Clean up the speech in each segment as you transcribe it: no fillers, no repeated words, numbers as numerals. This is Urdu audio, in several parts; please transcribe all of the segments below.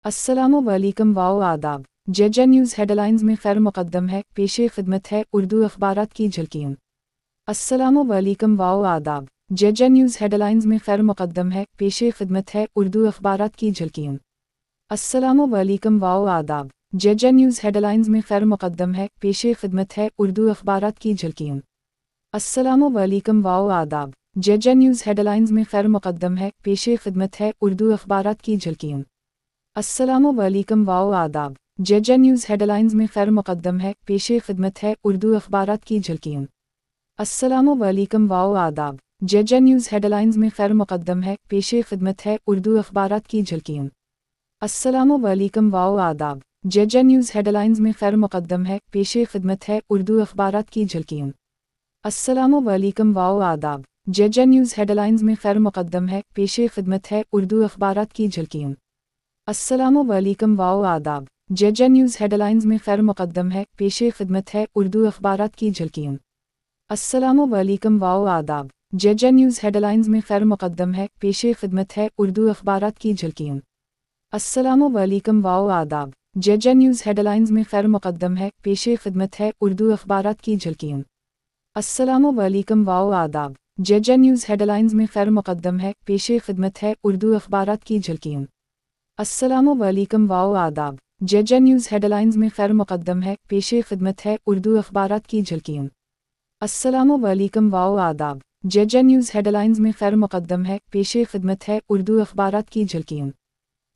السلام علیکم و آداب۔ جے نیوز ہیڈ لائنز میں خیر مقدم ہے، پیش خدمت ہے اردو اخبارات کی جھلکیوں۔ السلام علیکم و آداب۔ جے نیوز ہیڈ لائنز میں خیر مقدم ہے، پیش خدمت ہے اردو اخبارات کی جھلکیوں۔ السلام علیکم و آداب۔ جے نیوز ہیڈ لائنز میں خیر مقدم ہے، پیش خدمت ہے اردو اخبارات کی جھلکیوں۔ السلام علیکم و آداب۔ جے نیوز ہیڈ لائنز میں خیر مقدم ہے، پیش خدمت ہے اردو اخبارات کی جھلکیوں۔ السلام علیکم و آداب۔ جے نیوز ہیڈ لائنز میں خیر مقدم ہے، پیش خدمت ہے اردو اخبارات کی جھلکیوں۔ السلام علیکم و آداب۔ جے نیوز ہیڈ لائنز میں خیر مقدم ہے، پیش خدمت ہے اردو اخبارات کی جھلکیوں۔ السلام علیکم و آداب۔ جے نیوز ہیڈ لائنز میں خیر مقدم ہے، پیش خدمت ہے اردو اخبارات کی جھلکیوں۔ السلام علیکم و آداب۔ جے نیوز ہیڈ لائنز میں خیر مقدم ہے، پیش خدمت ہے اردو اخبارات کی جھلکیوں۔ السلام علیکم و آداب۔ جے نیوز ہیڈ لائنز میں خیر مقدم ہے، پیش خدمت ہے اردو اخبارات کی جھلکیوں۔ السلام علیکم و آداب۔ جے نیوز ہیڈ لائنز میں خیر مقدم ہے، پیش خدمت ہے اردو اخبارات کی جھلکیوں۔ السلام علیکم و آداب۔ جے نیوز ہیڈ لائنز میں خیر مقدم ہے، پیش خدمت ہے اردو اخبارات کی جھلکیوں۔ السلام علیکم و آداب۔ جے نیوز ہیڈ لائنز میں خیر مقدم ہے، پیش خدمت ہے اردو اخبارات کی جھلکیوں۔ السلام علیکم و آداب۔ جے نیوز ہیڈ لائنز میں خیر مقدم ہے، پیش خدمت ہے اردو اخبارات کی جھلکیوں۔ السلام علیکم و آداب۔ جے نیوز ہیڈ لائنز میں خیر مقدم ہے، پیش خدمت ہے اردو اخبارات کی جھلکیوں۔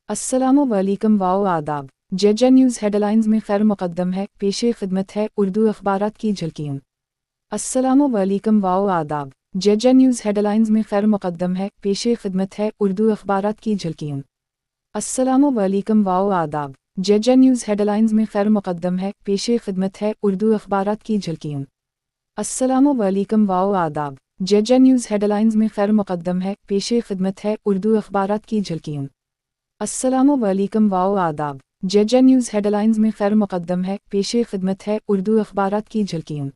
السلام علیکم و آداب۔ جے نیوز ہیڈ لائنز میں خیر مقدم ہے، پیش خدمت ہے اردو اخبارات کی جھلکیوں۔ السلام علیکم و آداب۔ جے نیوز ہیڈ لائنز میں خیر مقدم ہے، پیش خدمت ہے اردو اخبارات کی جھلکیوں۔ السلام علیکم و آداب۔ جے نیوز ہیڈ لائنز میں خیر مقدم ہے، پیش خدمت ہے اردو اخبارات کی جھلکیوں۔ السلام علیکم و آداب۔ جے نیوز ہیڈ لائنز میں خیر مقدم ہے، پیش خدمت ہے اردو اخبارات کی جھلکیوں۔ السلام علیکم و آداب۔ جے نیوز ہیڈ لائنز میں خیر مقدم ہے، پیش خدمت ہے اردو اخبارات کی جھلکیوں۔